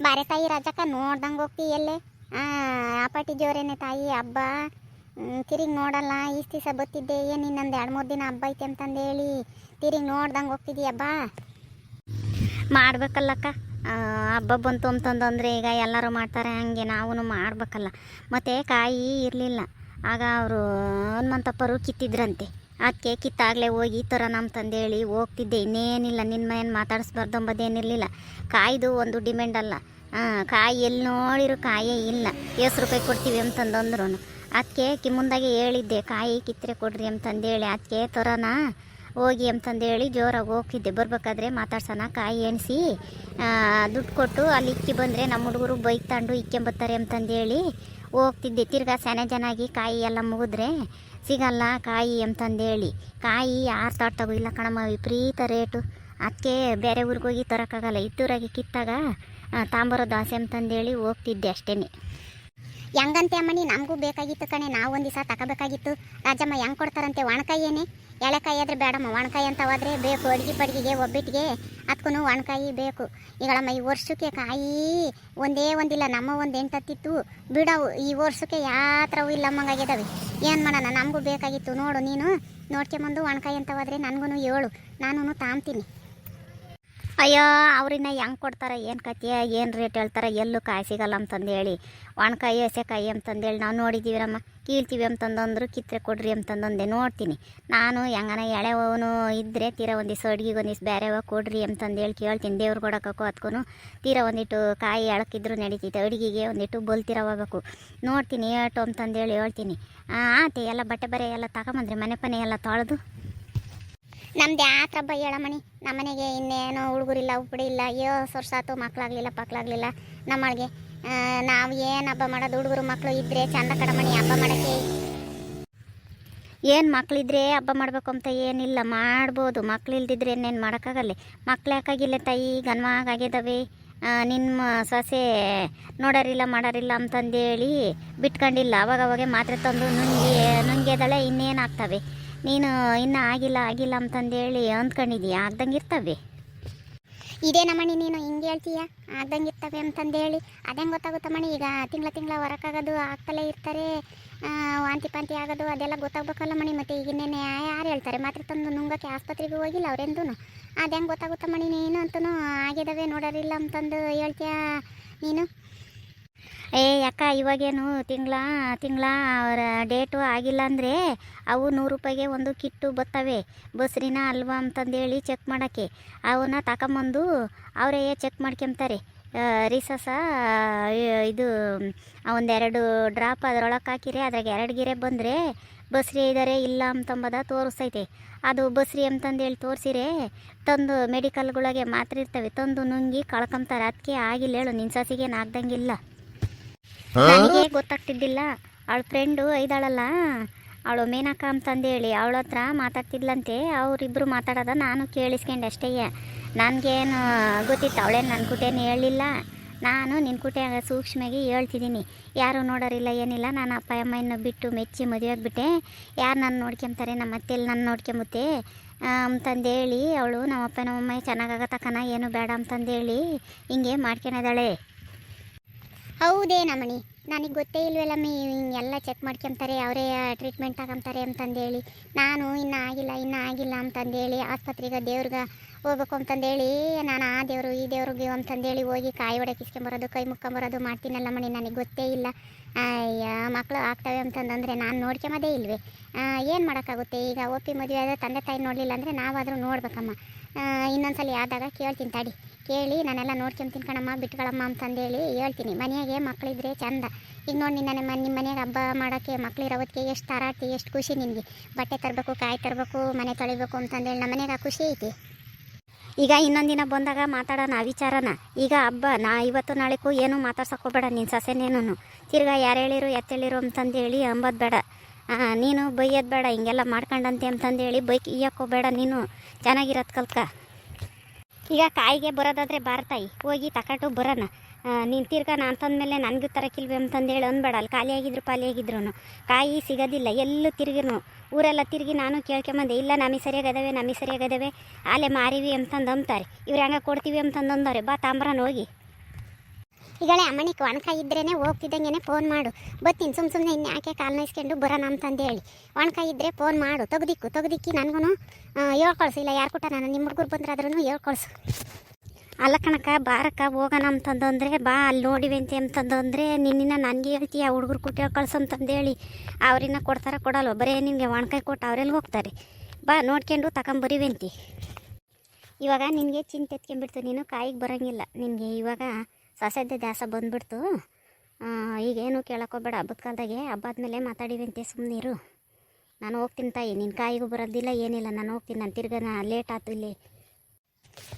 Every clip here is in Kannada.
ಬಾರೆ ತಾಯಿ ರಾಜಕ್ಕ ನೋಡ್ದಂಗೆ ಹೋಗ್ತಿ ಎಲ್ಲೇ ಆಪಾಟಿ ಜೋರೇನೆ ತಾಯಿ ಹಬ್ಬ ತಿರುಗಿ ನೋಡಲ್ಲ ಇಷ್ಟು ದಿವಸ ಬತ್ತಿದ್ದೆ ಏನು ಇನ್ನೊಂದು 2-3 ದಿನ ಹಬ್ಬ ಐತೆ ಅಂತಂದೇಳಿ ತಿರುಗಿ ನೋಡ್ದಂಗೆ ಹೋಗ್ತಿದ್ದೀಯ ಬಾ ಮಾಡ್ಬೇಕಲ್ಲಕ್ಕ. ಹಬ್ಬ ಬಂತು ಅಂತಂದ್ರೆ ಈಗ ಎಲ್ಲರೂ ಮಾಡ್ತಾರೆ ಹಂಗೆ ನಾವು ಮಾಡ್ಬೇಕಲ್ಲ. ಮತ್ತು ಕಾಯಿ ಇರಲಿಲ್ಲ ಆಗ ಅವರು ಹನುಮಂತಪ್ಪರು ಕಿತ್ತಿದ್ರಂತೆ, ಅದಕ್ಕೆ ಕಿತ್ತಾಗಲೇ ಹೋಗಿ ತರೋಣ ಅಂತಂದೇಳಿ ಹೋಗ್ತಿದ್ದೆ. ಇನ್ನೇನಿಲ್ಲ ನಿನ್ನ ಏನು ಮಾತಾಡಿಸ್ಬಾರ್ದು ಅಂಬೋದೇನಿರಲಿಲ್ಲ. ಕಾಯ್ದು ಒಂದು ಡಿಮ್ಯಾಂಡ್ ಅಲ್ಲ, ಕಾಯಿ ಎಲ್ಲಿ ನೋಡಿರೋ ಕಾಯೇ ಇಲ್ಲ, ಎಷ್ಟು ರೂಪಾಯಿ ಕೊಡ್ತೀವಿ ಅಂತಂದಂದ್ರು. ಅದಕ್ಕೆ ಮುಂದಾಗೆ ಹೇಳಿದ್ದೆ ಕಾಯಿ ಕಿತ್ತರೆ ಕೊಡ್ರಿ ಅಂತಂದೇಳಿ, ಅದಕ್ಕೆ ತರೋಣ ಹೋಗಿ ಅಂತಂದೇಳಿ ಜೋರಾಗಿ ಹೋಗ್ತಿದ್ದೆ. ಬರ್ಬೇಕಾದ್ರೆ ಮಾತಾಡ್ಸೋಣ ಕಾಯಿ ಎಣಿಸಿ ದುಡ್ಡು ಕೊಟ್ಟು ಅಲ್ಲಿ ಇಕ್ಕಿ ಬಂದರೆ ನಮ್ಮ ಹುಡುಗರು ಬೈಕ್ ತಗೊಂಡು ಇಕ್ಕೊಂಬತ್ತಾರೆ ಅಂತಂದೇಳಿ ಹೋಗ್ತಿದ್ದೆ. ತಿರ್ಗಾ ಸೆನೆ ಜನಾಗಿ ಕಾಯಿ ಎಲ್ಲ ಮುಗಿದ್ರೆ ಸಿಗಲ್ಲ ಕಾಯಿ ಅಂತಂದೇಳಿ, ಕಾಯಿ ಯಾರು ತಾಡ್ತಾಗೋ ಇಲ್ಲ ಕಣಮ್ಮ, ವಿಪರೀತ ರೇಟು. ಅದಕ್ಕೆ ಬೇರೆ ಊರಿಗೆ ಹೋಗಿ ತರೋಕ್ಕಾಗಲ್ಲ, ಇದ್ದೂರಾಗಿ ಕಿತ್ತಾಗ ತಾಂಬರೋದು ಆಸೆ ಅಂತಂದೇಳಿ ಹೋಗ್ತಿದ್ದೆ ಅಷ್ಟೇ. ಹೆಂಗಂತೆ ಅಮ್ಮನಿ, ನಮಗೂ ಬೇಕಾಗಿತ್ತು ಕಣೆ, ನಾವು ಒಂದು ದಿವಸ ತಗೋಬೇಕಾಗಿತ್ತು. ರಾಜಮ್ಮ ಹೆಂಗೆ ಕೊಡ್ತಾರಂತೆ? ಒಣಕಾಯಿ ಏನೇ? ಎಳೆಕಾಯಿ ಆದರೆ ಬೇಡಮ್ಮ, ಒಣಕಾಯಿ ಅಂತ ಹೋದರೆ ಬೇಕು ಅಡುಗೆ ಪಡ್ಗಿಗೆ ಒಬ್ಬಿಟ್ಟಿಗೆ ಅದಕ್ಕೂ ಒಣಕಾಯಿ ಬೇಕು. ಈಗಳಮ್ಮ ಈ ವರ್ಷಕ್ಕೆ ಕಾಯಿ ಒಂದೇ ಒಂದಿಲ್ಲ, ನಮ್ಮ ಒಂದು 8-10 ಬಿಡವು. ಈ ವರ್ಷಕ್ಕೆ ಯಾತ್ರವೂ ಇಲ್ಲಮ್ಮಂಗಾಗಿದ್ದಾವೆ. ಏನು ಮಾಡೋಣ, ನಮಗೂ ಬೇಕಾಗಿತ್ತು. ನೋಡು ನೀನು ನೋಡ್ಕೊಂಬಂದು ಒಣಕಾಯಿ ಅಂತ ಹೋದರೆ ನನಗೂ ಹೇಳು, ನಾನು ತಾಂತೀನಿ. ಅಯ್ಯೋ ಅವ್ರನ್ನ ಹೆಂಗೆ ಕೊಡ್ತಾರೆ, ಏನು ಕಥೆಯ, ಏನು ರೇಟ್ ಹೇಳ್ತಾರೆ, ಎಲ್ಲೂ ಕಾಯಿ ಸಿಗಲ್ಲ ಅಂತಂದೇಳಿ ಒಣಕಾಯಿ ಹಸೆಕಾಯಿ ಅಂತಂದೇಳಿ ನಾವು ನೋಡಿದ್ದೀವಿರಮ್ಮ, ಕೀಳ್ತೀವಿ ಅಂತಂದಂದ್ರು ಕಿತ್ತರೆ ಕೊಡ್ರಿ ಅಂತಂದಂದೆ. ನೋಡ್ತೀನಿ ನಾನು ಹೆಂಗನ ಎಳೆವನು ಇದ್ದರೆ ತೀರ ಒಂದಿವ್ಸ ಅಡುಗೆಗೆ ಒಂದಿವ್ಸ ಬೇರೆವ ಕೊಡ್ರಿ ಅಂತಂದೇಳಿ ಕೇಳ್ತೀನಿ. ದೇವ್ರು ಕೊಡೋಕ್ಕೂ ಅದಕ್ಕೂ ತೀರ ಒಂದಿಟ್ಟು ಕಾಯಿ ಎಳಕಿದ್ರು ನಡೀತೈತೆ, ಅಡುಗೆಗೆ ಒಂದಿಟ್ಟು ಬಲ್ತಿರ ಹೋಗ್ಬೇಕು. ನೋಡ್ತೀನಿ ಏಟು ಅಂತಂದೇಳಿ ಹೇಳ್ತೀನಿ. ಆತೆ ಎಲ್ಲ ಬಟ್ಟೆ ಬರೆ ಎಲ್ಲ ತಗೊಂಬಂದ್ರಿ, ಮನೆ ಎಲ್ಲ ತೊಳೆದು. ನಮ್ದು ಯಾತ್ರ ಹಬ್ಬ ಹೇಳಮ್ಮಣಿ, ನಮ್ಮನೆಗೆ ಇನ್ನೇನೋ ಹುಡುಗರಿಲ್ಲ ಉಪ್ಪಡಿ ಇಲ್ಲ, ವರ್ಷ ಆಯ್ತು ಮಕ್ಕಳಾಗಲಿಲ್ಲ ಪಕ್ಕಲಾಗಲಿಲ್ಲ ನಮ್ಮಳಿಗೆ. ನಾವು ಏನು ಹಬ್ಬ ಮಾಡೋದು, ಹುಡುಗರು ಮಕ್ಕಳು ಇದ್ದರೆ ಚಂದ ಕಡಮಣಿ ಹಬ್ಬ ಮಾಡೋಕ್ಕೆ. ಏನು ಮಕ್ಕಳಿದ್ರೆ ಹಬ್ಬ ಮಾಡಬೇಕು ಅಂತ ಏನಿಲ್ಲ, ಮಾಡ್ಬೋದು. ಮಕ್ಳು ಇಲ್ದಿದ್ರೆ ಇನ್ನೇನು ಮಾಡೋಕ್ಕಾಗಲ್ಲ. ಮಕ್ಳು ಯಾಕಾಗಿಲ್ಲ ತಾಯಿ, ಗನ್ವಾಗಾಗಿದ್ದಾವೆ. ನಿಮ್ಮ ಸೊಸೆ ನೋಡೋರಿಲ್ಲ ಮಾಡೋರಿಲ್ಲ ಅಂತಂದೇಳಿ ಬಿಟ್ಕೊಂಡಿಲ್ಲ, ಅವಾಗವಾಗೆ ಮಾತ್ರೆ ತಂದು ನುಂಗೆದಳೆ ಇನ್ನೇನು ಆಗ್ತವೆ. ನೀನು ಇನ್ನೂ ಆಗಿಲ್ಲ ಅಂತಂದೇಳಿ ಅಂದ್ಕೊಂಡಿದ್ದೀಯ, ಆಗ್ದಂಗೆ ಇರ್ತವೆ. ಇದೇ ನಮ್ಮಣಿ ನೀನು ಹಿಂಗೆ ಹೇಳ್ತೀಯ, ಆಗ್ದಂಗೆ ಇರ್ತವೆ ಅಂತಂದೇಳಿ. ಅದೇಂಗೆ ಗೊತ್ತಾಗುತ್ತಮ್ಮಣಿ, ಈಗ ತಿಂಗಳ ಹೊರಕ್ಕಾಗೋದು ಆಗ್ತಲೇ ಇರ್ತಾರೆ, ವಾಂತಿ ಪಾಂತಿ ಆಗೋದು ಅದೆಲ್ಲ ಗೊತ್ತಾಗ್ಬೇಕಲ್ಲ ಮಣಿ. ಮತ್ತು ಈಗಿನ್ನೇನೆ ಯಾರು ಹೇಳ್ತಾರೆ, ಮಾತ್ರೆ ತಂದು ನುಂಗಕ್ಕೆ ಆಸ್ಪತ್ರೆಗೆ ಹೋಗಿಲ್ಲ ಅವರೆಂದೂ. ಅದೇಂಗೆ ಗೊತ್ತಾಗುತ್ತಮ್ಮಣಿ, ನೀನು ಅಂತೂ ಆಗಿದ್ದಾವೆ ನೋಡೋರಿಲ್ಲ ಅಂತಂದು ಹೇಳ್ತೀಯ ನೀನು. ಯಾಕ ಇವಾಗೇನು ತಿಂಗಳ ಅವರ ಡೇಟು ಆಗಿಲ್ಲ ಅಂದರೆ ಅವು 100 ರೂಪಾಯಿಗೆ ಒಂದು ಕಿಟ್ಟು ಬರ್ತವೆ, ಬಸ್ರಿನ ಅಲ್ವಾ ಅಂತಂದೇಳಿ ಚೆಕ್ ಮಾಡೋಕ್ಕೆ. ಅವನ್ನ ತಗೊಂಬಂದು ಅವರೇ ಚೆಕ್ ಮಾಡ್ಕೊಂತಾರೆ. ರಿಸಸ ಇದು 1-2 ಡ್ರಾಪ್ ಅದರೊಳಗೆ ಹಾಕಿರೆ ಅದ್ರಾಗ 2 ಗಿರೆ ಬಂದರೆ ಬಸ್ರಿ ಇದ್ದಾರೆ ಇಲ್ಲ ಅಂತಂಬದ ತೋರಿಸ್ತೈತೆ. ಅದು ಬಸ್ರಿ ಅಂತಂದೇಳಿ ತೋರಿಸಿರೆ ತಂದು ಮೆಡಿಕಲ್ಗಳಿಗೆ ಮಾತ್ರ ಇರ್ತವೆ, ತಂದು ನುಂಗಿ ಕಳ್ಕೊಂತಾರೆ. ಅದಕ್ಕೆ ಆಗಿಲ್ಲ ಹೇಳು, ನಿನ್ನ ಸಸಿಗೇನು ಆಗ್ದಂಗಿಲ್ಲ. ನನಗೆ ಗೊತ್ತಾಗ್ತಿದ್ದಿಲ್ಲ, ಅವಳ ಫ್ರೆಂಡು ಇದ್ದಾಳಲ್ಲ ಅವಳು ಮೇನಕ ಅಂತಂದೇಳಿ ಅವಳ ಹತ್ರ ಮಾತಾಡ್ತಿದ್ಲಂತೆ. ಅವರಿಬ್ಬರು ಮಾತಾಡೋದ ನಾನು ಕೇಳಿಸ್ಕೊಂಡೆ ಅಷ್ಟೇ. ನನಗೇನು ಗೊತ್ತಿತ್ತು, ಅವಳೇನು ನನ್ನ ಕುಟೇನು ಹೇಳಿಲ್ಲ. ನಾನು ನಿನ್ನ ಕುಟೆ ಸೂಕ್ಷ್ಮಾಗಿ ಹೇಳ್ತಿದ್ದೀನಿ. ಯಾರು ನೋಡೋರಿಲ್ಲ ಏನಿಲ್ಲ, ನಾನು ಅಪ್ಪ ಅಮ್ಮನ ಬಿಟ್ಟು ಮೆಚ್ಚಿ ಮದುವೆ ಆಗಿಬಿಟ್ಟೆ, ಯಾರು ನಾನು ನೋಡ್ಕೊಂತಾರೆ, ನಮ್ಮ ಅತ್ತೆಯಲ್ಲಿ ನಾನು ನೋಡ್ಕೊಂಬುತ್ತೆ ಅಂತಂದೇಳಿ ಅವಳು ನಮ್ಮಪ್ಪ ನಮ್ಮಮ್ಮ ಚೆನ್ನಾಗಾಗತ್ತಕ್ಕನ ಏನು ಬೇಡ ಅಂತಂದೇಳಿ ಹಿಂಗೆ ಮಾಡ್ಕೊಳದಾಳೆ. ಹೌದೇ ನಮ್ಮಣಿ, ನನಗೆ ಗೊತ್ತೇ ಇಲ್ವಲ್ಲಮ್ಮಿ, ಹಿಂಗೆಲ್ಲ ಚೆಕ್ ಮಾಡ್ಕೊಂತಾರೆ, ಅವರೇ ಟ್ರೀಟ್ಮೆಂಟ್ ತಗೊಂತಾರೆ ಅಂತಂದೇಳಿ. ನಾನು ಇನ್ನೂ ಆಗಿಲ್ಲ ಅಂತಂದೇಳಿ ಆಸ್ಪತ್ರೆಗೆ ದೇವ್ರಿಗೆ ಹೋಗ್ಬೇಕು ಅಂತಂದೇಳಿ ನಾನು ಆ ದೇವರು ಈ ದೇವ್ರಿಗೆ ಅಂತಂದೇಳಿ ಹೋಗಿ ಕಾಯಿ ಒಡೆಗೆ ಇಸ್ಕೊಂಬರೋದು, ಕೈ ಮುಕ್ಕೊಂಬರೋದು ಮಾಡ್ತೀನಲ್ಲ ಮಣಿ. ನನಗೆ ಗೊತ್ತೇ ಇಲ್ಲ. ಮಕ್ಕಳು ಆಗ್ತವೆ ಅಂತಂದರೆ ನಾನು ನೋಡ್ಕೊಂಬೋದೇ ಇಲ್ವೇ, ಏನು ಮಾಡೋಕ್ಕಾಗುತ್ತೆ. ಈಗ ಒಪ್ಪಿ ಮದುವೆ ಆದ ತಂದೆ ತಾಯಿ ನೋಡಲಿಲ್ಲ ಅಂದರೆ ನಾವಾದರೂ ನೋಡ್ಬೇಕಮ್ಮ. ಇನ್ನೊಂದ್ಸಲ ಆದಾಗ ಕೇಳ್ತೀನಿ ತಡಿ, ಕೇಳಿ ನಾನೆಲ್ಲ ನೋಡ್ಕೊಂತೀನಿ ಕಣಮ್ಮ, ಬಿಟ್ಕೊಳಮ್ಮ ಅಂತಂದೇಳಿ ಹೇಳ್ತೀನಿ. ಮನೆಯಾಗೆ ಮಕ್ಕಳಿದ್ರೆ ಚಂದ. ಈಗ ನೋಡಿ ನಿಮ್ಮ ಮನೆಯಾಗ ಹಬ್ಬ ಮಾಡೋಕ್ಕೆ ಮಕ್ಳಿರೋದಕ್ಕೆ ಎಷ್ಟು ತಾರಾಡ್ತಿ, ಎಷ್ಟು ಖುಷಿ ನಿನಗೆ. ಬಟ್ಟೆ ತರಬೇಕು, ಕಾಯಿ ತರಬೇಕು, ಮನೆ ತೊಳಿಬೇಕು ಅಂತಂದೇಳಿ ನಮ್ಮ ಮನೆಯಾಗ ಖುಷಿ ಐತಿ. ಈಗ ಇನ್ನೊಂದು ದಿನ ಬಂದಾಗ ಮಾತಾಡೋಣ ವಿಚಾರನ. ಈಗ ಹಬ್ಬ ಇವತ್ತು ನಾಳೆಗೂ ಏನೂ ಮಾತಾಡ್ಸೋಕೋಬೇಡ ನಿನ್ನ ಸೊಸೆನೇನು. ತಿರ್ಗಾ ಯಾರು ಹೇಳಿರು ಎತ್ತೇಳಿರು ಅಂತಂದೇಳಿ ಅಂಬೋದು ಬೇಡ. ನೀನು ಬೈಯೋದು ಬೇಡ, ಹಿಂಗೆಲ್ಲ ಮಾಡ್ಕೊಂಡಂತೆ ಅಂತಂದೇಳಿ ಬೈಕ್ ಇಯ್ಯೋಕ್ಕೋಬೇಡ. ನೀನು ಚೆನ್ನಾಗಿರೋದು ಕಲ್ತ್ಕ. ಈಗ ಕಾಯಿಗೆ ಬರೋದಾದರೆ ಬಾರ್ತಾಯಿ ಹೋಗಿ ತಗೊಂಡು ಬರೋಣ. ನೀನು ತಿರ್ಗಾ ನಾನು ತಂದಮೇಲೆ ನನಗೂ ತರಕಿಲ್ವಿ ಅಂತಂದೇಳಿ ಅಂದ್ಬೇಡ. ಅಲ್ಲಿ ಪಾಲಿಯಾಗಿದ್ರು ಕಾಯಿ ಸಿಗೋದಿಲ್ಲ. ಎಲ್ಲೂ ತಿರುಗಿನು ಊರೆಲ್ಲ ತಿರುಗಿ ನಾನು ಕೇಳ್ಕೊಂಬಂದೆ, ಇಲ್ಲ ನಮಗೆ ಸರಿಯಾಗದವೆ ಆಲೆ ಮಾರಿವಿ ಅಂತಂದು ಅಂತಾರೆ. ಇವ್ರು ಹೆಂಗೆ ಕೊಡ್ತೀವಿ ಅಂತಂದು ಅಂದವ್ರೆ. ಬಾ ತಾಂಬ್ರನ ಹೋಗಿ. ಈಗಲೇ ಅಮ್ಮನಿಗೆ ಒಣಕಾಯಿ ಇದ್ರೇ ಹೋಗ್ತಿದ್ದಂಗೆ ಫೋನ್ ಮಾಡು, ಬರ್ತೀನಿ ಸುಮ್ಮನೆ ಇನ್ನು ಯಾಕೆ ಕಾಲು ನೋಯಿಸ್ಕೊಂಡು ಬರೋಣ ಅಂತಂದು ಹೇಳಿ. ಒಣಕಾಯಿ ಇದ್ದರೆ ಫೋನ್ ಮಾಡು, ತೆಗ್ದಿಕ್ಕಿ ನನಗೂ ಹೇಳ್ಕೊಳ್ಸು. ಇಲ್ಲ ಯಾರು ಕೊಟ್ಟ ನಾನು ನಿಮ್ಮ ಹುಡುಗರು ಬಂದ್ರೆ ಆದ್ರೂ ಹೇಳ್ಕೊಳ್ಸು. ಅಲ್ಲ ಕಣಕ್ಕ ಬಾರಕ್ಕ ಹೋಗೋಣ ಅಂತಂದ್ರೆ ಬಾ ಅಲ್ಲಿ ನೋಡಿವೆಂತೆ ಅಂತಂದ್ರೆ ನಿನ್ನ ನನಗೆ ಹೇಳ್ತೀಯ ಹುಡುಗರು ಕೊಟ್ಟು ಕಳ್ಸು ಅಂತಂದೇಳಿ. ಅವ್ರಿನ್ನ ಕೊಡ್ತಾರ ಕೊಡಲ್ವ, ಬರೀ ನಿನಗೆ ಒಣಕಾಯಿ ಕೊಟ್ಟು ಅವರೆಲ್ಲಿ ಹೋಗ್ತಾರೆ. ಬಾ ನೋಡ್ಕೊಂಡು ತಗೊಂಬರಿವೆಂತಿ. ಇವಾಗ ನಿನಗೆ ಚಿಂತೆ ಎತ್ಕೊಂಡ್ಬಿಡ್ತು, ನೀನು ಕಾಯಿಗೆ ಬರೋಂಗಿಲ್ಲ. ನಿನಗೆ ಇವಾಗ ಸಸ್ಯದ ದಾಸ ಬಂದುಬಿಡ್ತು. ಈಗೇನು ಕೇಳೋಕೋಬೇಡ, ಹಬ್ಬದ ಕಾಲದಾಗೆ ಹಬ್ಬ ಆದಮೇಲೆ ಮಾತಾಡಿವೆಂತೆ, ಸುಮ್ಮನಿರು. ನಾನು ಹೋಗ್ತೀನಿ ತಾಯಿ, ನಿನ್ನ ಕಾಯಿಗೂ ಬರೋದಿಲ್ಲ ಏನಿಲ್ಲ, ನಾನು ಹೋಗ್ತೀನಿ. ನಾನು ತಿರ್ಗ ಲೇಟ್ ಆಯ್ತು ಇಲ್ಲಿ.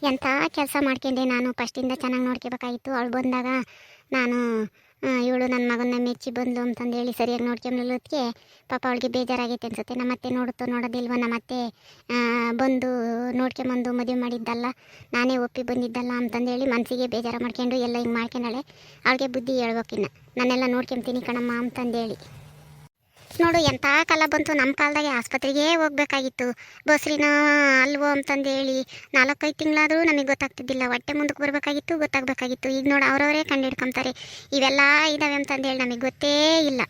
ಎಂಥ ಕೆಲಸ ಮಾಡ್ಕೊಂಡೆ ನಾನು, ಫಸ್ಟಿಂದ ಚೆನ್ನಾಗಿ ನೋಡ್ಕೋಬೇಕಾಗಿತ್ತು. ಅವಳು ಬಂದಾಗ ನಾನು ಇವಳು ನನ್ನ ಮಗನ ಮೆಚ್ಚಿ ಬಂದು ಅಂತಂದೇಳಿ ಸರಿಯಾಗಿ ನೋಡ್ಕೊಂಬಲಿಲ್ಲದಕ್ಕೆ ಪಾಪ ಅವಳಿಗೆ ಬೇಜಾರಾಗೈತೆ ಅನ್ಸುತ್ತೆ. ನಮ್ಮತ್ತೆ ನೋಡೋದಿಲ್ವ, ನಮ್ಮತ್ತೆ ಬಂದು ನೋಡ್ಕೊಂಬಂದು ಮದುವೆ ಮಾಡಿದ್ದಲ್ಲ, ನಾನೇ ಒಪ್ಪಿ ಬಂದಿದ್ದಲ್ಲ ಅಂತಂದೇಳಿ ಮನಸ್ಸಿಗೆ ಬೇಜಾರು ಮಾಡ್ಕೊಂಡು ಎಲ್ಲ ಹಿಂಗೆ ಮಾಡ್ಕೊಂಡಾಳೆ. ಅವಳಿಗೆ ಬುದ್ಧಿ ಹೇಳ್ಬೇಕಿನ್ನ, ನಾನೆಲ್ಲ ನೋಡ್ಕೊಂತೀನಿ ಕಣಮ್ಮ ಅಂತಂದೇಳಿ. ನೋಡು ಎಂಥ ಕಾಲ ಬಂತು, ನಮ್ಮ ಕಾಲದಾಗೆ ಆಸ್ಪತ್ರೆಗೆ ಹೋಗ್ಬೇಕಾಗಿತ್ತು, ಬಸ್ರಿನ ಅಲ್ವೋ ಅಂತಂದೇಳಿ 4-5 ತಿಂಗಳಾದರೂ ನಮಗೆ ಗೊತ್ತಾಗ್ತಿದ್ದಿಲ್ಲ. ಹೊಟ್ಟೆ ಮುಂದಕ್ಕೆ ಬರಬೇಕಾಗಿತ್ತು, ಗೊತ್ತಾಗಬೇಕಾಗಿತ್ತು. ಈಗ ನೋಡಿ ಅವರವರೇ ಕಂಡು ಹಿಡ್ಕೊತಾರೆ. ಇವೆಲ್ಲ ಇದ್ದಾವೆ ಅಂತಂದೇಳಿ ನಮಗೆ ಗೊತ್ತೇ ಇಲ್ಲ.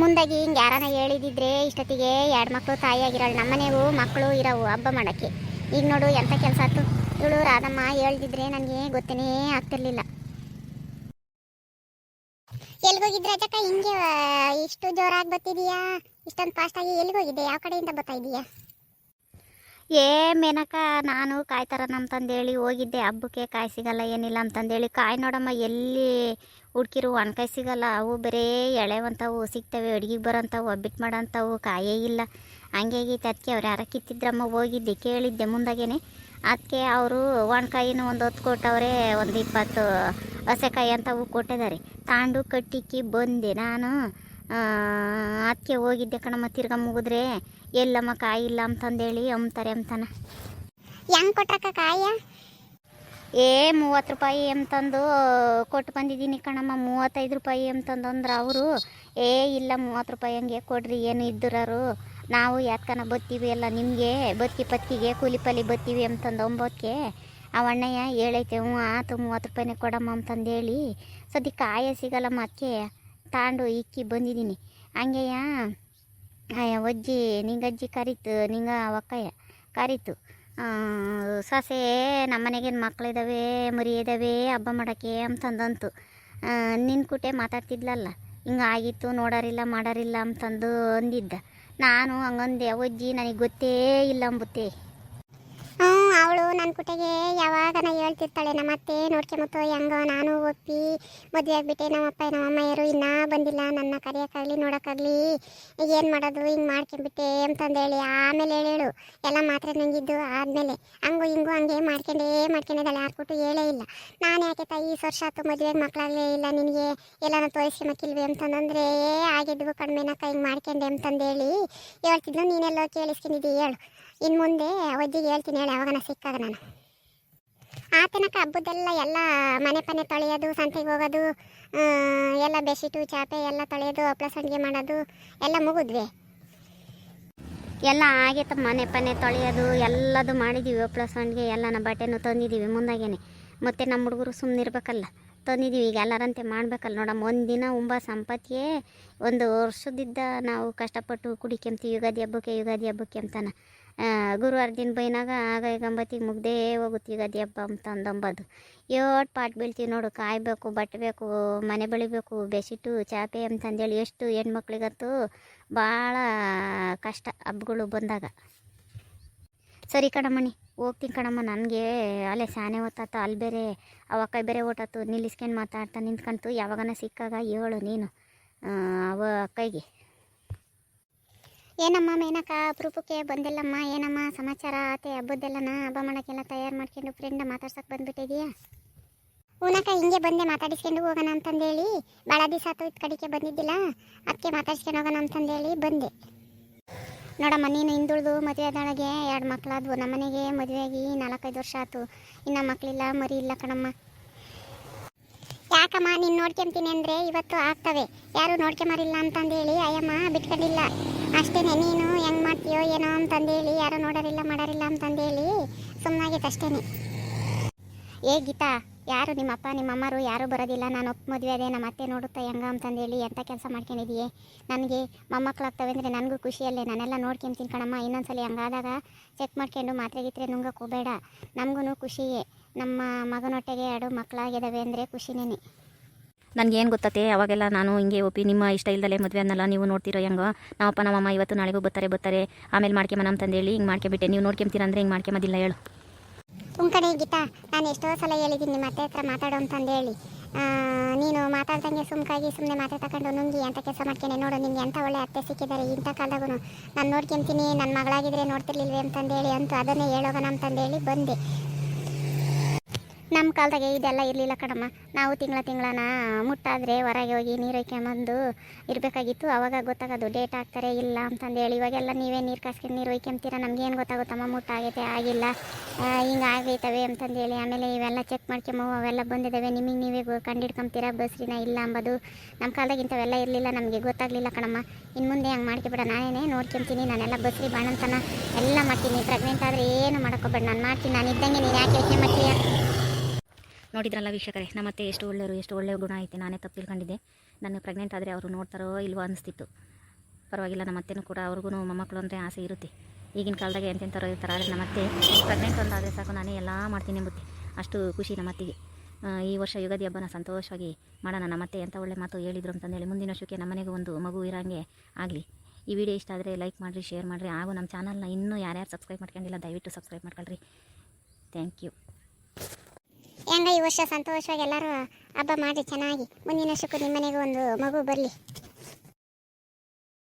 ಮುಂದಾಗಿ ಹಿಂಗೆ ಯಾರನ್ನ ಹೇಳಿದಿದ್ರೆ ಇಷ್ಟೊತ್ತಿಗೆ 2 ಮಕ್ಕಳು ತಾಯಿಯಾಗಿರೋಳು, ನಮ್ಮನೆಗೂ ಮಕ್ಕಳು ಇರೋವು ಹಬ್ಬ ಮಾಡೋಕ್ಕೆ. ಈಗ ನೋಡು ಎಂಥ ಕೆಲಸ ಆಯ್ತು. ಇವಳು ರಾಧಮ್ಮ ಹೇಳ್ದಿದ್ರೆ ನನಗೆ ಗೊತ್ತೇ ಆಗ್ತಿರ್ಲಿಲ್ಲ. ಎಲ್ಲಿಗೋಗಿದ್ರೆ ಅಜಕ್ಕ ಹಿಂಗೆ ಇಷ್ಟು ಜೋರಾಗಿ ಬರ್ತಿದೀಯಾ? ಇಷ್ಟೊಂದು ಫಾಸ್ಟಾಗಿ ಎಲ್ಲಿಗೋಗಿದ್ದೆ? ಯಾವ ಕಡೆಯಿಂದ ಬರ್ತಾ ಇದೀಯಾ? ಮೇನಕ, ನಾನು ಕಾಯಿ ತರೋಣ ಅಂತಂದೇಳಿ ಹೋಗಿದ್ದೆ. ಹಬ್ಬಕ್ಕೆ ಕಾಯಿ ಸಿಗಲ್ಲ ಏನಿಲ್ಲ ಅಂತಂದೇಳಿ. ಕಾಯಿ ನೋಡಮ್ಮ ಎಲ್ಲಿ ಹುಡ್ಕಿರು ಒಣಕಾಯಿ ಸಿಗಲ್ಲ, ಅವು ಬರೀ ಎಳೆವಂಥವು ಸಿಗ್ತವೆ, ಅಡುಗೆಗೆ ಬರೋಂಥವು, ಒಬ್ಬಿಟ್ಟು ಮಾಡೋಂಥವು ಕಾಯೇ ಇಲ್ಲ. ಹಂಗೇಗೈತೆ. ಅದಕ್ಕೆ ಅವ್ರು ಯಾರ ಕಿತ್ತಿದ್ರಮ್ಮ, ಹೋಗಿದ್ದೆ ಕೇಳಿದ್ದೆ ಮುಂದಾಗೇನೆ. ಅದಕ್ಕೆ ಅವರು ಒಣಕಾಯಿನೂ ಒಂದು 10 ಕೊಟ್ಟವ್ರೆ, ಒಂದು 20 ಹಸೆಕಾಯಿ ಅಂತವು ಕೊಟ್ಟಿದ್ದಾರೆ. ತಾಂಡು ಕಟ್ಟಿಕ್ಕಿ ಬಂದೆ ನಾನು. ಅದಕ್ಕೆ ಹೋಗಿದ್ದೆ ಕಣಮ್ಮ. ತಿರ್ಗ ಮುಗಿದ್ರೆ ಎಲ್ಲಮ್ಮ ಕಾಯಿ ಇಲ್ಲ ಅಂತಂದೇಳಿ ಅಂತಾರೆ ಅಂತಾನ. ಹೆಂಗೆ ಕೊಟ್ರಕ್ಕ ಕಾಯ? 30 ರೂಪಾಯಿ ಅಂತಂದು ಕೊಟ್ಟು ಬಂದಿದ್ದೀನಿ ಕಣಮ್ಮ. 35 ರೂಪಾಯಿ ಅಂತಂದ್ರೆ ಅವರು ಇಲ್ಲ 30 ರೂಪಾಯಿ ಹಂಗೆ ಕೊಡ್ರಿ, ಏನು ಇದ್ದರಾರು ನಾವು ಯಾತ್ಕನ ಬತ್ತೀವಿ ಎಲ್ಲ, ನಿಮಗೆ ಬತ್ಕಿಗೆ ಕೂಲಿ ಪಾಲಿ ಬತ್ತೀವಿ ಅಂತಂದು 9ಕ್ಕೆ ಅವಣ್ಣಯ್ಯ ಹೇಳೈತೆ. ಆತು 30 ರೂಪಾಯಿನೇ ಕೊಡಮ್ಮ ಅಂತಂದೇಳಿ. ಸದ್ಯ ಕಾಯೇ ಸಿಗಲ್ಲಮ್ಮ, ಅದಕ್ಕೆ ತಾಂಡು ಇಕ್ಕಿ ಬಂದಿದ್ದೀನಿ. ಹಂಗೆಯ ಅಜ್ಜಿ ನಿಂಗಜ್ಜಿ ಕರೀತು, ನಿಂಗ ಒಕ್ಕಯ್ಯ ಕರೀತು. ಸೊಸೆ ನಮ್ಮನೆಗೇನು ಮಕ್ಕಳಿದ್ದಾವೆ ಮರಿ ಇದ್ದಾವೆ ಹಬ್ಬ ಮಾಡೋಕ್ಕೆ ಅಂತಂದಂತು. ನಿನ್ನ ಕುಟೆ ಮಾತಾಡ್ತಿದ್ಲಲ್ಲ, ಹಿಂಗೆ ಆಗಿತ್ತು ನೋಡೋರಿಲ್ಲ ಮಾಡೋರಿಲ್ಲ ಅಂತಂದು ಅಂದಿದ್ದ. ನಾನು ಹಂಗಂದೆ, ಅಜ್ಜಿ ನನಗೆ ಗೊತ್ತೇ ಇಲ್ಲ ಅಂಬುತ್ತೆ. ಅವಳು ನನ್ನ ಕುಟೆಗೆ ಯಾವಾಗನ ಹೇಳ್ತಿರ್ತಾಳೆ, ನಮ್ಮತ್ತೆ ನೋಡ್ಕೊಂಬತ್ತು ಹೆಂಗೋ ನಾನು ಒಪ್ಪಿ ಮದುವೆ ಆಗಿಬಿಟ್ಟೆ, ನಮ್ಮಪ್ಪ ನಮ್ಮಮ್ಮಯ್ಯರು ಇನ್ನೂ ಬಂದಿಲ್ಲ ನನ್ನ ಕರೆಯೋಕ್ಕಾಗಲಿ ನೋಡೋಕ್ಕಾಗಲಿ, ಏನು ಮಾಡೋದು ಹಿಂಗೆ ಮಾಡ್ಕೊಂಬಿಟ್ಟೆ ಅಂತಂದೇಳಿ. ಆಮೇಲೆ ಹೇಳು ಎಲ್ಲ ಮಾತ್ರ ನಂಗಿದ್ದು ಆದಮೇಲೆ ಹಂಗು ಹಿಂಗು ಹಂಗೆ ಮಾಡ್ಕೊಂಡಿದ್ದಾಳೆ. ಯಾರು ಹೇಳೇ ಇಲ್ಲ. ನಾನು ಯಾಕೆ ತಾಯಿ 20 ವರ್ಷ ಆಯ್ತು ಮದುವೆಗೆ ಮಕ್ಕಳಾಗಲೇ ಇಲ್ಲ, ನಿನಗೆ ಎಲ್ಲನೂ ತೋರಿಸ್ಕೊಂಬಕ್ಕಿಲ್ವಿ ಅಂತಂದರೆ ಆಗಿದ್ವು ಕಡಿಮೆನಕ್ಕ ಹಿಂಗೆ ಮಾಡ್ಕೊಂಡೆ ಅಂತಂದೇಳಿ ಹೇಳ್ತಿದ್ಲು. ನೀನೆಲ್ಲೋ ಕೇಳಿಸ್ಕೊಂಡಿದ್ದಿ ಹೇಳು. ಇನ್ನು ಮುಂದೆ ಅಜ್ಜಿಗೆ ಹೇಳ್ತೀನಿ ಹೇಳಿ, ಯಾವಾಗನ ಸಿಕ್ಕಾಗ ನಾನು. ಆತನಕ ಹಬ್ಬದ್ದೆಲ್ಲ ಎಲ್ಲ ಮನೆ ಪನೆ ತೊಳೆಯೋದು, ಸಂತೆಗೆ ಹೋಗೋದು, ಎಲ್ಲ ಬೆಡ್ಶೀಟು ಚಾಪೆ ಎಲ್ಲ ತೊಳೆಯೋದು, ಹಪ್ಪಳ ಸಂಡಿಗೆ ಮಾಡೋದು ಎಲ್ಲ ಮುಗಿದ್ವಿ. ಎಲ್ಲ ಆಗೈತಮ್ಮ, ಮನೆ ಪನೆ ತೊಳೆಯೋದು ಎಲ್ಲದು ಮಾಡಿದ್ದೀವಿ. ಹಪ್ಪಳ ಸಂಡಿಗೆ ಎಲ್ಲ ಬಟ್ಟೆನೂ ತಂದಿದ್ದೀವಿ ಮುಂದಾಗೇನೆ. ಮತ್ತು ನಮ್ಮ ಹುಡುಗರು ಸುಮ್ಮನಿರ್ಬೇಕಲ್ಲ, ತಂದಿದ್ದೀವಿ. ಈಗ ಎಲ್ಲರಂತೆ ಮಾಡ್ಬೇಕಲ್ಲ ನೋಡಮ್ಮ. ಒಂದಿನ ಉಂಬ ಸಂಪತ್ತಿಗೆ 1 ವರ್ಷದಿದ್ದ ನಾವು ಕಷ್ಟಪಟ್ಟು ಕುಡಿಕೆಂತೀವಿ ಯುಗಾದಿ ಹಬ್ಬಕ್ಕೆ ಅಂತಾನೆ. ಗುರುವಾರ ದಿನ ಬೈನಾಗ ಆಗ ಈಗ 9ಗೆ ಮುಗ್ದೇ ಹೋಗುತ್ತೆ ಯುಗಾದಿ ಹಬ್ಬ ಅಂತಂದಂಬದು. 7 ಪಾಟ್ ಬೀಳ್ತೀವಿ ನೋಡು. ಕಾಯಬೇಕು, ಬಟ್ಟೆ ಬೇಕು, ಮನೆ ಬೆಳಿಬೇಕು, ಬೆಡ್ಶೀಟು ಚಾಪೆ ಅಂತಂದೇಳಿ. ಎಷ್ಟು ಹೆಣ್ಮಕ್ಳಿಗಂತೂ ಭಾಳ ಕಷ್ಟ ಹಬ್ಬಗಳು ಬಂದಾಗ. ಸರಿ ಕಣಮ್ಮಣಿ, ಹೋಗ್ತೀನಿ ಕಣಮ್ಮ. ನನಗೆ ಅಲ್ಲೇ ಸ್ಯಾನೆ ಹೊತ್ತಾತು, ಅಲ್ಲಿ ಬೇರೆ ಅವಕಾಯಿ ಬೇರೆ ಓಟಾತು, ನಿಲ್ಲಿಸ್ಕೊಂಡು ಮಾತಾಡ್ತಾ ನಿಂತ್ಕೊಂತು. ಯಾವಾಗನ ಸಿಕ್ಕಾಗ ಹೇಳು ನೀನು ಅವ ಅಕ್ಕೈಗೆ. ಏನಮ್ಮ ಮೇನಕ ಅಪರೂಪಕ್ಕೆ ಬಂದಿಲ್ಲಮ್ಮ? ಏನಮ್ಮ ಸಮಾಚಾರ? ಆತೆ ಹಬ್ಬದ್ದೆಲ್ಲನ ಹಬ್ಬ ಮಾಡೋಕ್ಕೆಲ್ಲ ತಯಾರು ಮಾಡ್ಕೊಂಡು ಫ್ರೆಂಡ ಮಾತಾಡ್ಸಕ್ಕೆ ಬಂದುಬಿಟ್ಟಿದೆಯಾ? ಊನಕ ಹಿಂಗೆ ಬಂದೆ ಮಾತಾಡಿಸ್ಕೊಂಡು ಹೋಗೋಣ ಅಂತಂದೇಳಿ. ಭಾಳ ದಿವಸ ಆಯ್ತು ಇದು ಕಡೆಗೆ ಬಂದಿದ್ದಿಲ್ಲ, ಅದಕ್ಕೆ ಮಾತಾಡ್ಸ್ಕೊಂಡು ಹೋಗೋಣ ಅಂತಂದೇಳಿ ಬಂದೆ. ನೋಡಮ್ಮ, ನೀನು ಹಿಂದುಳಿದು ಮದುವೆ ಆದೊಳಗೆ 2 ಮಕ್ಕಳಾದ್ವು. ನಮ್ಮನೆಗೆ ಮದುವೆಯಾಗಿ 4-5 ವರ್ಷ ಆಯ್ತು, ಇನ್ನೂ ಮಕ್ಕಳಿಲ್ಲ ಮರಿ ಇಲ್ಲ ಕಣಮ್ಮ. ಯಾಕಮ್ಮ ನೀನು ನೋಡ್ಕೊಂತೀನಿ ಅಂದರೆ ಇವತ್ತು ಆಗ್ತವೆ, ಯಾರು ನೋಡ್ಕೊಂಬರಿಲ್ಲ ಅಂತಂದೇಳಿ ಅಯ್ಯಮ್ಮ ಬಿಟ್ಕೊಂಡಿಲ್ಲ ಅಷ್ಟೇ. ನೀನು ಹೆಂಗೆ ಮಾಡ್ತೀಯೋ ಏನೋ ಅಂತಂದೇಳಿ ಯಾರು ನೋಡೋರಿಲ್ಲ ಮಾಡೋರಿಲ್ಲ ಅಂತಂದೇಳಿ ಸುಮ್ಮನಾಗಿತ್ತು ಅಷ್ಟೇ. ಗೀತಾ ಯಾರು ನಿಮ್ಮಪ್ಪ ನಿಮ್ಮಮ್ಮರು ಯಾರೂ ಬರೋದಿಲ್ಲ. ನಾನು ಒಪ್ಪು ಮದುವೆ ಅದೇ ನಮ್ಮ ಅತ್ತೆ ನೋಡುತ್ತಾ ಹೆಂಗ ಅಂತಂದೇಳಿ ಎಂಥ ಕೆಲಸ ಮಾಡ್ಕೊಂಡಿದೀಯೇ. ನನಗೆ ಮೊಮ್ಮಕ್ಕಳಾಗ್ತವೆ ಅಂದರೆ ನನಗೂ ಖುಷಿಯಲ್ಲೇ, ನಾನೆಲ್ಲ ನೋಡ್ಕೊಂತೀನಿ ಕಣಮ್ಮ. ಇನ್ನೊಂದ್ಸಲಿ ಹಂಗಾದಾಗ ಚೆಕ್ ಮಾಡ್ಕೊಂಡು ಮಾತ್ರೆ ಗೀತ್ರೆ ನುಂಗಕ್ಕೆ ಹೋಗಬೇಡ. ನಮಗೂ ಖುಷಿಯೇ, ನಮ್ಮ ಮಗನೊಟ್ಟೆಗೆ 2 ಮಕ್ಕಳಾಗಿದ್ದಾವೆ ಅಂದರೆ ಖುಷಿನೇ. ನನಗೇನು ಗೊತ್ತತೆ, ಅವಾಗೆಲ್ಲ ನಾನು ಹಿಂಗೆ ಒಪ್ಪಿ ನಿಮ್ಮ ಇಷ್ಟ ಇಲ್ದಲೇ ಮದುವೆ ಅನ್ನಲ್ಲ. ನೀವು ನೋಡ್ತಿರೋ ಹೆಂಗೋ ನಮ್ಮಪ್ಪ ನಮ್ಮಮ್ಮ ಇವತ್ತು ನಾಳೆಗೂ ಬರ್ತಾರೆ ಆಮೇಲೆ ಮಾಡ್ಕೊಂಬನ ಅಂತಂದೇಳಿ ಹಿಂಗೆ ಮಾಡ್ಕೊಂಬಿಟ್ಟೆ. ನೀವು ನೋಡ್ಕೊಂತೀರ ಅಂದರೆ ಹಿಂಗೆ ಮಾಡ್ಕೊಂಬೋದಿಲ್ಲ ಹೇಳು. ಕಣೆ ಗೀತಾ, ನಾನು ಎಷ್ಟೋ ಸಲ ಹೇಳಿದ್ದೀನಿ ನಿಮ್ಮ ಅತ್ತೆ ಹತ್ರ ಮಾತಾಡು ಅಂತಂದೇಳಿ. ನೀನು ಮಾತಾಡ್ದಂಗೆ ಸುಮ್ಮನೆ ಮಾತೆ ತಗೊಂಡು ನುಂಗಿ ಅಂತ ಕೆಲಸ ಮಾಡ್ತೇನೆ. ನೋಡು ನಿಮ್ಗೆ ಎಂಥ ಒಳ್ಳೆ ಅತ್ತೆ ಸಿಕ್ಕಿದ್ದಾರೆ ಇಂಥ ಕಾಲದಾಗೂ. ನಾನು ನೋಡ್ಕೊಂತೀನಿ, ನನ್ನ ಮಗಳಾಗಿದ್ರೆ ನೋಡ್ತಿರ್ಲಿಲ್ವೇ ಅಂತಂದೇಳಿ ಅಂತೂ ಅದನ್ನೇ ಹೇಳೋಗೋಣ ಅಂತಂದೇಳಿ ಬಂದೆ. ನಮ್ಮ ಕಾಲದಾಗೆ ಇದೆಲ್ಲ ಇರಲಿಲ್ಲ ಕಣಮ್ಮ. ನಾವು ತಿಂಗಳನ ಮುಟ್ಟಾದರೆ ಹೊರಗೆ ಹೋಗಿ ನೀರು ಒಯ್ಕೊಂಬಂದು ಇರಬೇಕಾಗಿತ್ತು. ಆವಾಗ ಗೊತ್ತಾಗೋದು ಡೇಟ್ ಹಾಕ್ತಾರೆ ಇಲ್ಲ ಅಂತಂದೇಳಿ. ಇವಾಗೆಲ್ಲ ನೀವೇ ನೀರು ಕಾಸ್ಕೊಂಡು ನೀರು ಒಯ್ಕೊಂತೀರ, ನಮಗೇನು ಗೊತ್ತಾಗುತ್ತಮ್ಮ ಮುಟ್ಟಾಗೈತೆ ಆಗಿಲ್ಲ ಹಿಂಗೆ ಆಗೈತವೆ ಅಂತಂದೇಳಿ. ಆಮೇಲೆ ಇವೆಲ್ಲ ಚೆಕ್ ಮಾಡ್ಕೊಂಬ ಅವೆಲ್ಲ ಬಂದಿದ್ದಾವೆ, ನಿಮಗೆ ನೀವೇ ಕಂಡಿಡ್ಕೊಂತೀರ ಬಸ್ರಿನ ಇಲ್ಲ ಅಂಬೋದು. ನಮ್ಮ ಕಾಲದಾಗ ಇಂಥವೆಲ್ಲ ಇರಲಿಲ್ಲ, ನಮಗೆ ಗೊತ್ತಾಗಲಿಲ್ಲ ಕಣಮ್ಮ. ಇನ್ನು ಮುಂದೆ ಹಂಗೆ ಮಾಡ್ಕೊಬೇಡ, ನಾನೇ ನೋಡ್ಕೊಂತೀನಿ. ನಾನೆಲ್ಲ ಬಸ್ರಿ ಬಾಣಂತನ ಎಲ್ಲ ಮಾಡ್ತೀನಿ. ಪ್ರೆಗ್ನೆಂಟ್ ಆದರೆ ಏನು ಮಾಡ್ಕೋಬೇಡ, ನಾನು ಮಾಡ್ತೀನಿ. ನಾನು ಇದ್ದಂಗೆ ನೀನು ಯಾಕೆ ಯೋಚನೆ ಮಾಡ್ತೀಯ? ನೋಡಿದ್ರಲ್ಲ ವೀಕ್ಷಕರೇ, ನಮ್ಮತ್ತೆ ಎಷ್ಟು ಒಳ್ಳೆಯವರು, ಎಷ್ಟು ಒಳ್ಳೆಯ ಗುಣ ಐತೆ. ನಾನೇ ತಪ್ಪು ತಿಳ್ಕೊಂಡಿದ್ದೆ. ನಾನು ಪ್ರೆಗ್ನೆಂಟ್ ಆದರೆ ಅವರು ನೋಡ್ತಾರೋ ಇಲ್ವೋ ಅನಿಸ್ತಿತ್ತು. ಪರವಾಗಿಲ್ಲ, ನಮ್ಮತ್ತೆನೂ ಕೂಡ ಅವ್ರಿಗೂ ಮೊಮ್ಮಕ್ಕಳು ಅಂದರೆ ಆಸೆ ಇರುತ್ತೆ. ಈಗಿನ ಕಾಲದಾಗ ಎಂತೆಂಥವ್ರು ಇರ್ತಾರೆ. ಆದರೆ ನಮ್ಮತ್ತೆ ಪ್ರೆಗ್ನೆಂಟ್ ಒಂದಾದರೆ ಸಾಕು, ನಾನೇ ಎಲ್ಲ ಮಾಡ್ತೀನಿ ಎಂಬುತ್ತೆ. ಅಷ್ಟು ಖುಷಿ ನಮ್ಮತ್ತಿಗೆ. ಈ ವರ್ಷ ಯುಗಾದಿ ಹಬ್ಬನ ಸಂತೋಷವಾಗಿ ಮಾಡೋಣ. ನಮ್ಮತ್ತೆ ಎಂಥ ಒಳ್ಳೆ ಮಾತು ಹೇಳಿದ್ರು ಅಂತಂದೇಳಿ ಮುಂದಿನ ವರ್ಷಕ್ಕೆ ನಮ್ಮನೆಗೂ ಒಂದು ಮಗು ಇರೋಂಗೆ ಆಗಲಿ. ಈ ವಿಡಿಯೋ ಇಷ್ಟ ಆದರೆ ಲೈಕ್ ಮಾಡಿರಿ, ಶೇರ್ ಮಾಡಿರಿ. ಹಾಗೂ ನಮ್ಮ ಚಾನಲ್ನ ಇನ್ನೂ ಯಾರ್ಯಾರು ಸಬ್ಸ್ಕ್ರೈಬ್ ಮಾಡ್ಕೊಂಡಿಲ್ಲ ದಯವಿಟ್ಟು ಸಬ್ಸ್ಕ್ರೈಬ್ ಮಾಡ್ಕೊಳ್ರಿ. Thank you. ಹೆಂಗ ಈ ವರ್ಷ ಸಂತೋಷವಾಗಿ ಎಲ್ಲರೂ ಹಬ್ಬ ಮಾಡಿ ಚೆನ್ನಾಗಿ. ಮುಂದಿನ ವರ್ಷಕ್ಕೂ ನಿಮ್ಮ ಮನೆಗೂ ಒಂದು ಮಗು ಬರಲಿ.